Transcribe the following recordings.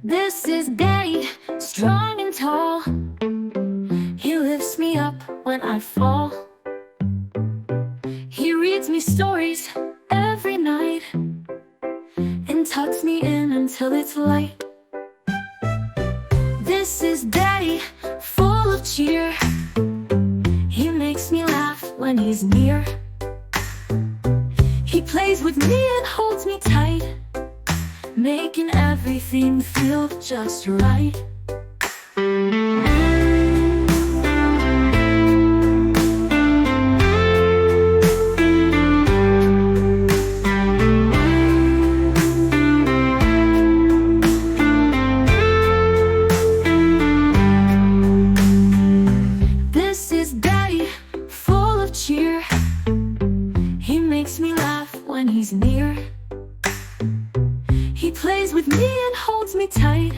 This is Daddy, strong and tall. He lifts me up when I fall. He reads me stories every night and tucks me in until it's light. This is Daddy, full of cheer. He makes me laugh when he's near. He plays with me and holds me tight, making everything feel just right. This is Daddy, full of cheer. He makes me laugh when he's near. He plays with me and holds me tight,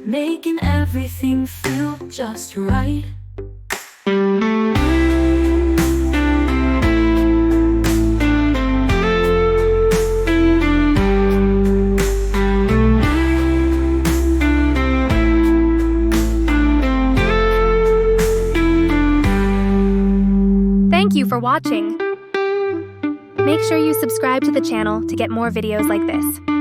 making everything feel just right. Thank you for watching. Make sure you subscribe to the channel to get more videos like this.